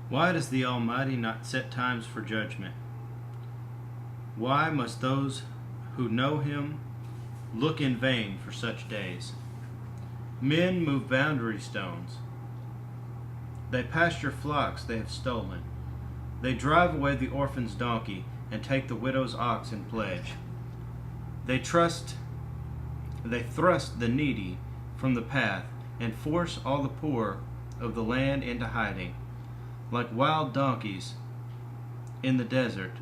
Why does the Almighty not set times for judgment? Why must those who know him look in vain for such days? Men move boundary stones. They pasture flocks they have stolen. They drive away the orphan's donkey and take the widow's ox in pledge. They thrust the needy from the path and force all the poor of the land into hiding. Like wild donkeys in the desert,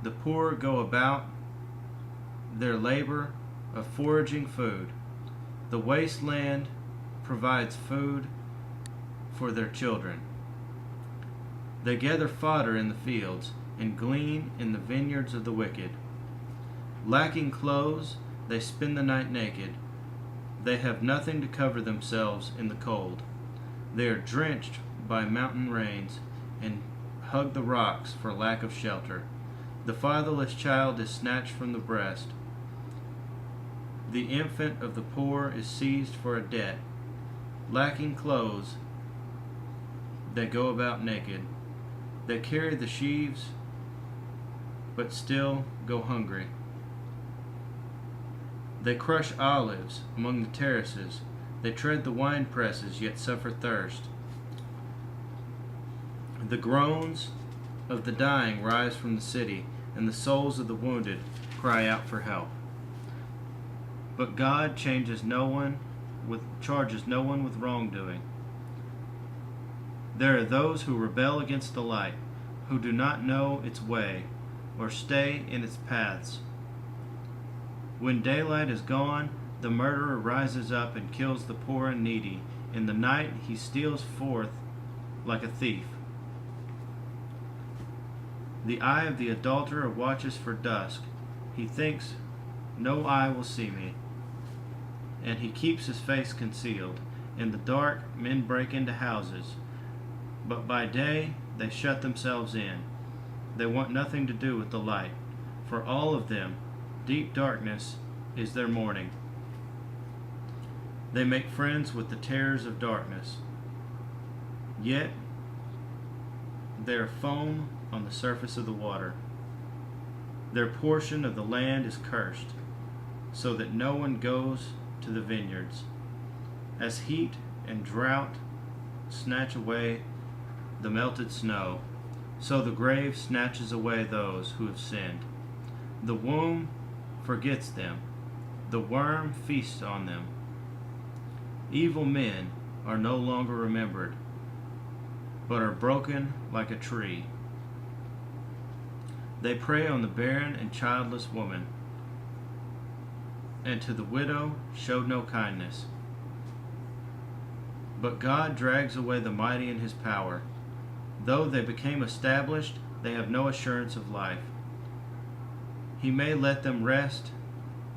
the poor go about their labor of foraging food. The wasteland provides food for their children. They gather fodder in the fields and glean in the vineyards of the wicked. Lacking clothes, they spend the night naked. They have nothing to cover themselves in the cold. They are drenched by mountain rains and hug the rocks for lack of shelter. The fatherless child is snatched from the breast. The infant of the poor is seized for a debt. Lacking clothes, they go about naked. They carry the sheaves, but still go hungry. They crush olives among the terraces. They tread the wine presses, yet suffer thirst. The groans of the dying rise from the city, and the souls of the wounded cry out for help. But God charges no one with wrongdoing. There are those who rebel against the light, who do not know its way or stay in its paths. When daylight is gone, the murderer rises up and kills the poor and needy. In the night he steals forth like a thief. The eye of the adulterer watches for dusk. He thinks, no eye will see me. And he keeps his face concealed. In the dark, men break into houses. But by day, they shut themselves in. They want nothing to do with the light. For all of them, deep darkness is their morning. They make friends with the terrors of darkness. Yet, they are foam on the surface of the water. Their portion of the land is cursed, so that no one goes to the vineyards. As heat and drought snatch away the melted snow, so the grave snatches away those who have sinned. The womb forgets them. The worm feasts on them. Evil men are no longer remembered, but are broken like a tree. They prey on the barren and childless woman, and to the widow showed no kindness. But God drags away the mighty in his power. Though they became established, they have no assurance of life. He may let them rest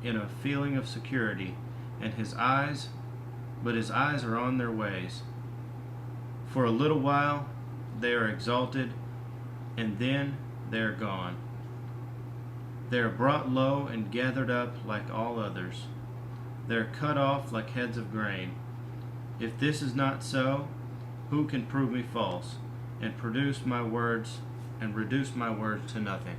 in a feeling of security, but his eyes are on their ways. For a little while they are exalted, and then they are gone. They are brought low and gathered up like all others. They are cut off like heads of grain. If this is not so, who can prove me false and reduce my words to nothing?